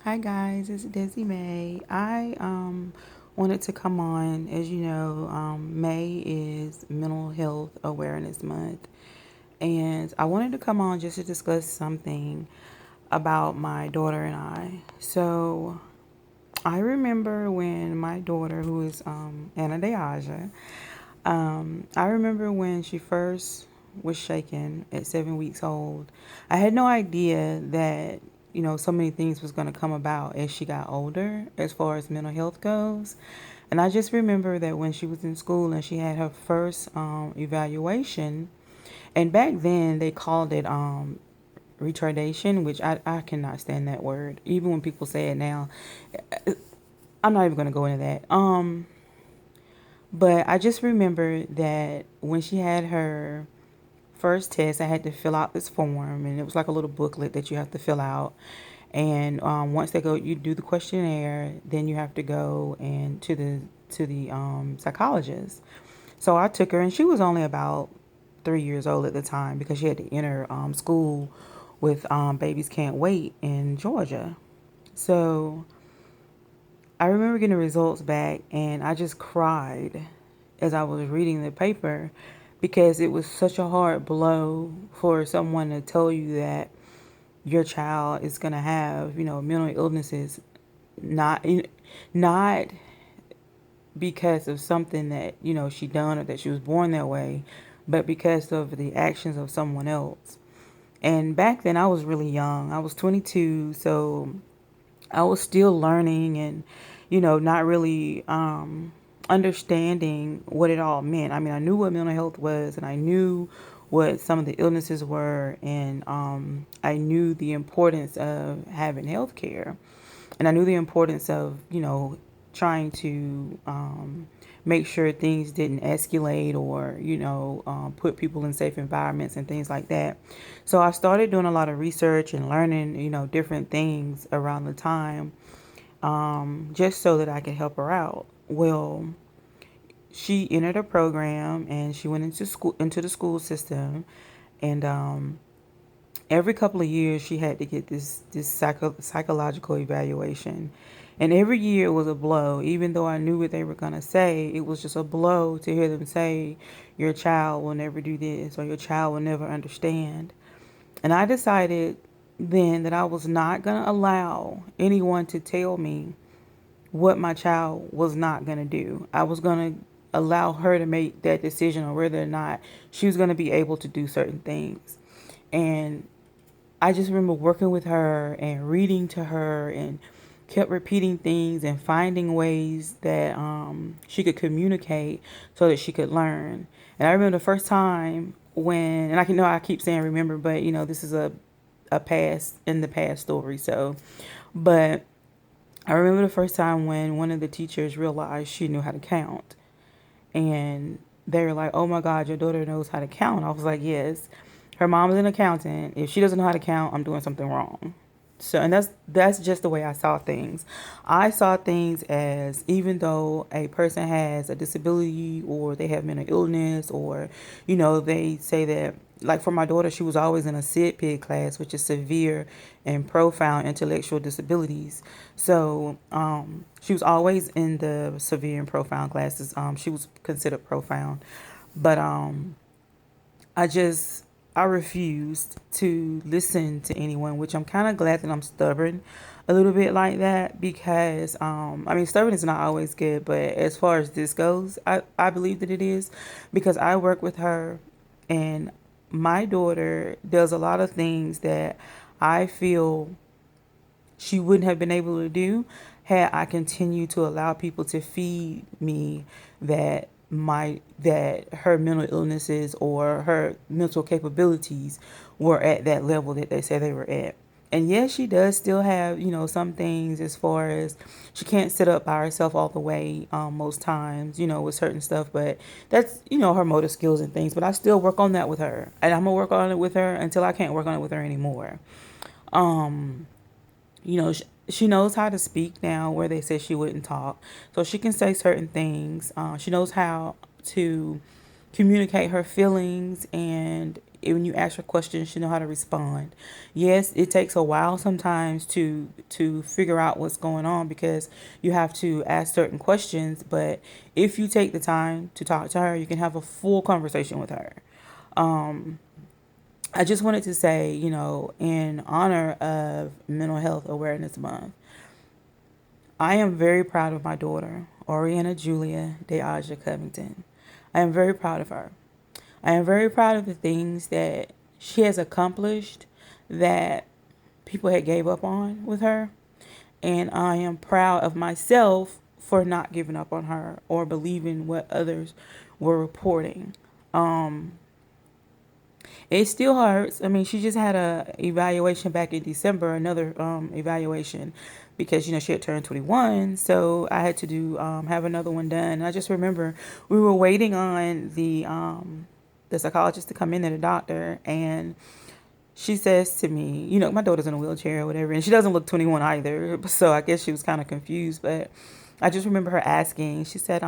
Hi guys, it's Desi May. I wanted to come on. As you know, May is Mental Health Awareness Month, and I wanted to come on just to discuss something about my daughter and I. So I remember when my daughter, who is Anna Deaja, I remember when she first was shaken at 7 weeks old. I had no idea that, so many things was going to come about as she got older as far as mental health goes. And I just remember that when she was in school and she had her first evaluation, and back then they called it retardation, which I cannot stand that word. Even when people say it now, I'm not even going to go into that. But I just remember that when she had her first test, I had to fill out this form, and it was like a little booklet that you have to fill out. And once they go, you do the questionnaire, then you have to go and to the psychologist. So I took her, and she was only about 3 years old at the time because she had to enter school with Babies Can't Wait in Georgia. So I remember getting the results back, and I just cried as I was reading the paper because it was such a hard blow for someone to tell you that your child is going to have, mental illnesses, not not because of something that, she done or that she was born that way, but because of the actions of someone else. And back then I was really young. I was 22, so I was still learning and, not really understanding what it all meant. I mean, I knew what mental health was, and I knew what some of the illnesses were, and I knew the importance of having health care. And I knew the importance of, trying to make sure things didn't escalate or, put people in safe environments and things like that. So I started doing a lot of research and learning, different things around the time, just so that I could help her out. Well, she entered a program and she went into the school system, and every couple of years she had to get this psychological evaluation, and every year it was a blow. Even though I knew what they were going to say, it was just a blow to hear them say your child will never do this or your child will never understand. And I decided then that I was not going to allow anyone to tell me what my child was not going to do. I was going to allow her to make that decision on whether or not she was going to be able to do certain things. And I just remember working with her and reading to her and kept repeating things and finding ways that she could communicate so that she could learn. And I remember the first time when, and I can know I keep saying remember, but this is a past in the past story. So, but I remember the first time when one of the teachers realized she knew how to count, and they were like, "Oh my God, your daughter knows how to count." I was like, "Yes." Her mom is an accountant. If she doesn't know how to count, I'm doing something wrong. So, and that's just the way I saw things. I saw things as, even though a person has a disability or they have mental illness, or they say that, like for my daughter, she was always in a SIDPID class, which is severe and profound intellectual disabilities. So she was always in the severe and profound classes. She was considered profound, but I just I refused to listen to anyone, which I'm kind of glad that I'm stubborn a little bit like that, because I mean, stubborn is not always good, but as far as this goes, I believe that it is, because I work with her, and my daughter does a lot of things that I feel she wouldn't have been able to do had I continued to allow people to feed me that her mental illnesses or her mental capabilities were at that level that they say they were at. And yes, she does still have, some things as far as she can't sit up by herself all the way most times, with certain stuff. But that's, her motor skills and things. But I still work on that with her. And I'm going to work on it with her until I can't work on it with her anymore. Um, she knows how to speak now where they said she wouldn't talk. So she can say certain things. She knows how to communicate her feelings, and when you ask her questions, she know how to respond. Yes, it takes a while sometimes to figure out what's going on because you have to ask certain questions, but if you take the time to talk to her, you can have a full conversation with her. I just wanted to say, in honor of Mental Health Awareness Month, I am very proud of my daughter, Oriana Julia DeAja Covington. I am very proud of her. I am very proud of the things that she has accomplished that people had gave up on with her. And I am proud of myself for not giving up on her or believing what others were reporting. It still hurts. I mean, she just had a evaluation back in December, another evaluation, because she had turned 21. So I had to do have another one done. And I just remember we were waiting on the psychologist to come in and the doctor, and she says to me, my daughter's in a wheelchair or whatever, and she doesn't look 21 either. So I guess she was kind of confused, but I just remember her asking. She said,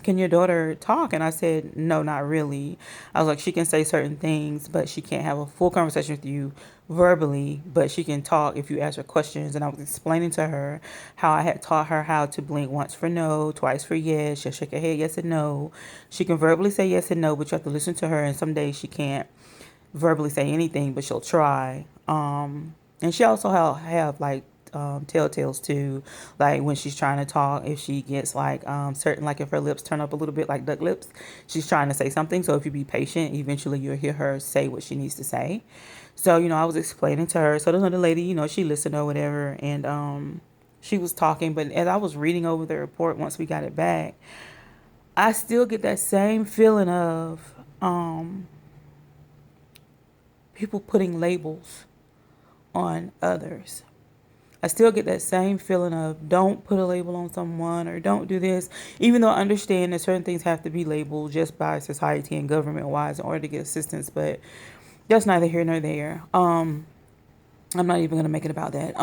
can your daughter talk? And I said, no, not really. I was like, she can say certain things, but she can't have a full conversation with you verbally, but she can talk if you ask her questions. And I was explaining to her how I had taught her how to blink once for no, twice for yes. She'll shake her head yes and no. She can verbally say yes and no, but you have to listen to her. And some days she can't verbally say anything, but she'll try. And she also have like telltales too, like when she's trying to talk, if she gets like certain, like if her lips turn up a little bit like duck lips, she's trying to say something. So if you be patient, eventually you'll hear her say what she needs to say. So I was explaining to her. So the other lady, she listened or whatever, and she was talking. But as I was reading over the report once we got it back, I still get that same feeling of people putting labels on others. I still get that same feeling of don't put a label on someone or don't do this, even though I understand that certain things have to be labeled just by society and government wise in order to get assistance, but that's neither here nor there. I'm not even going to make it about that.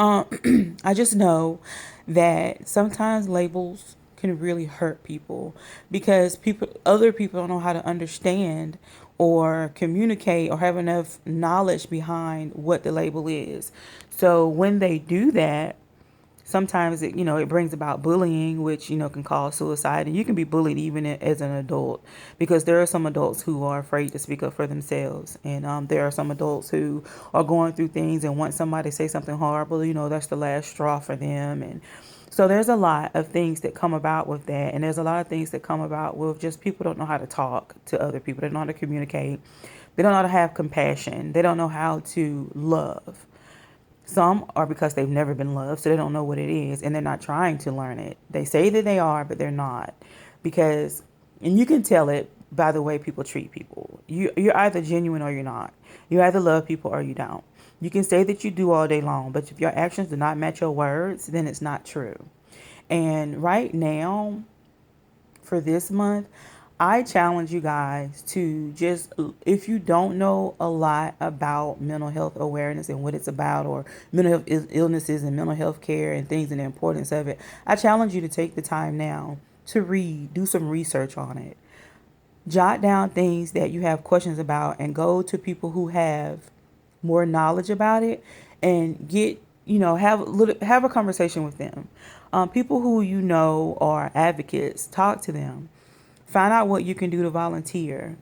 I just know that sometimes labels can really hurt people because other people don't know how to understand or communicate or have enough knowledge behind what the label is. So when they do that, sometimes it brings about bullying, which can cause suicide, and you can be bullied even as an adult, because there are some adults who are afraid to speak up for themselves, and there are some adults who are going through things and want somebody to say something horrible, that's the last straw for them. And so there's a lot of things that come about with that, and there's a lot of things that come about with just people don't know how to talk to other people, they don't know how to communicate, they don't know how to have compassion, they don't know how to love. Some are because they've never been loved, so they don't know what it is, and they're not trying to learn it. They say that they are, but they're not. Because, and you can tell it by the way people treat people. You're either genuine or you're not. You either love people or you don't. You can say that you do all day long, but if your actions do not match your words, then it's not true. And right now, for this month, I challenge you guys to just, if you don't know a lot about mental health awareness and what it's about, or mental health illnesses and mental health care and things and the importance of it, I challenge you to take the time now to read, do some research on it. Jot down things that you have questions about and go to people who have more knowledge about it and get, have a conversation with them. People who are advocates, talk to them. Find out what you can do to volunteer.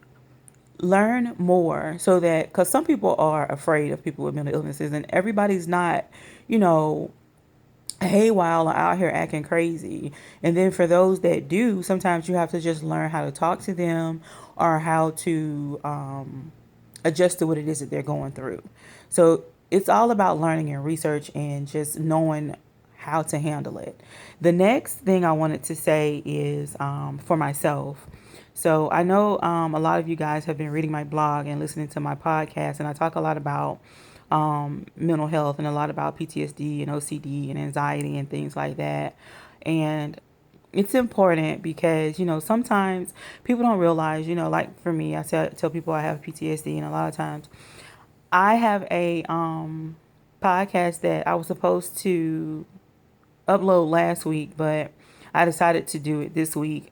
Learn more so that, because some people are afraid of people with mental illnesses, and everybody's not, you know, haywire or out here acting crazy. And then for those that do, sometimes you have to just learn how to talk to them or how to adjust to what it is that they're going through. So it's all about learning and research and just knowing how to handle it. The next thing I wanted to say is for myself. So I know a lot of you guys have been reading my blog and listening to my podcast, and I talk a lot about mental health and a lot about PTSD and OCD and anxiety and things like that. And it's important because, sometimes people don't realize, like for me, I tell people I have PTSD, and a lot of times I have a podcast that I was supposed to upload last week, but I decided to do it this week.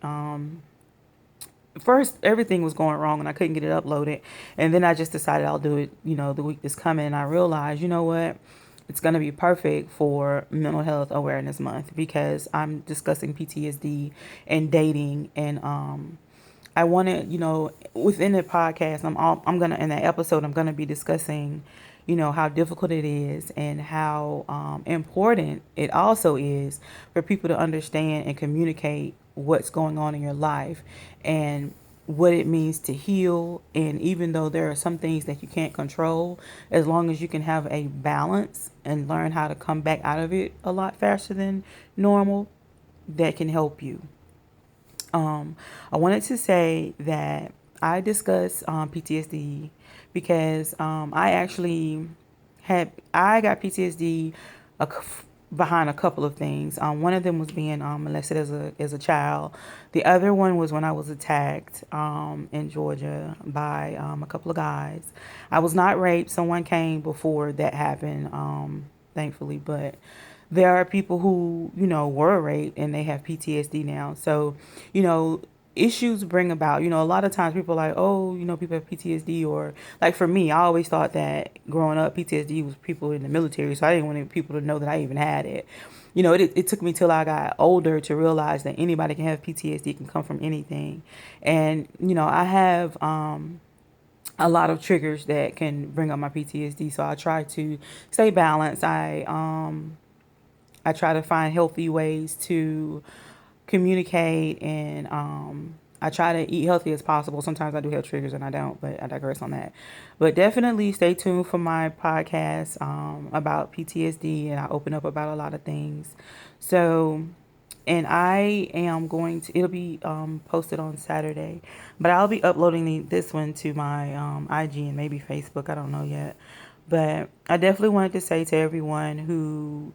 first everything was going wrong and I couldn't get it uploaded. And then I just decided I'll do it, the week that's coming. And I realized, you know what? It's going to be perfect for Mental Health Awareness Month because I'm discussing PTSD and dating. And I wanted, within the podcast, I'm going to, in that episode, I'm going to be discussing, how difficult it is and how important it also is for people to understand and communicate what's going on in your life and what it means to heal. And even though there are some things that you can't control, as long as you can have a balance and learn how to come back out of it a lot faster than normal, that can help you. I wanted to say that I discussed PTSD because I actually I got PTSD a, behind a couple of things. One of them was being molested as a child. The other one was when I was attacked in Georgia by a couple of guys. I was not raped. Someone came before that happened, thankfully, but there are people who, were raped and they have PTSD now. So, you know, issues bring about, a lot of times people are like, oh, people have PTSD, or like for me, I always thought that growing up, PTSD was people in the military. So I didn't want people to know that I even had it. It took me till I got older to realize that anybody can have PTSD, it can come from anything. And, I have, a lot of triggers that can bring up my PTSD. So I try to stay balanced. I try to find healthy ways to communicate, and I try to eat healthy as possible. Sometimes I do have triggers and I don't, but I digress on that. But definitely stay tuned for my podcast about PTSD, and I open up about a lot of things. So, and I am going to, it'll be posted on Saturday, but I'll be uploading this one to my IG and maybe Facebook. I don't know yet. But I definitely wanted to say to everyone who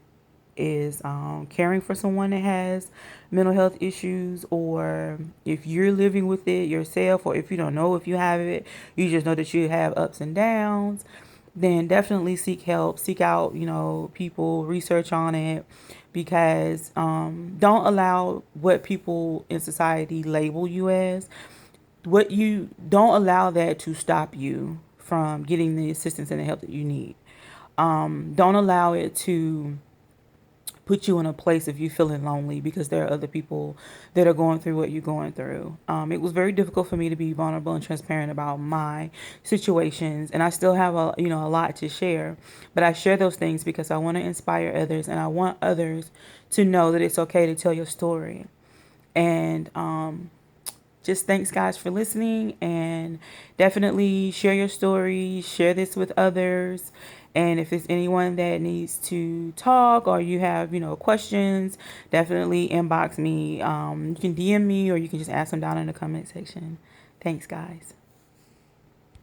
is caring for someone that has mental health issues, or if you're living with it yourself, or if you don't know if you have it, you just know that you have ups and downs, then definitely seek help, seek out, people, research on it, because don't allow what people in society label you as, what you don't allow that to stop you from getting the assistance and the help that you need. Don't allow it to put you in a place of you feeling lonely because there are other people that are going through what you're going through. It was very difficult for me to be vulnerable and transparent about my situations, and I still have a lot to share. But I share those things because I want to inspire others, and I want others to know that it's okay to tell your story. And just thanks guys for listening, and definitely share your story, share this with others. And if it's anyone that needs to talk, or you have, questions, definitely inbox me. You can DM me, or you can just ask them down in the comment section. Thanks guys.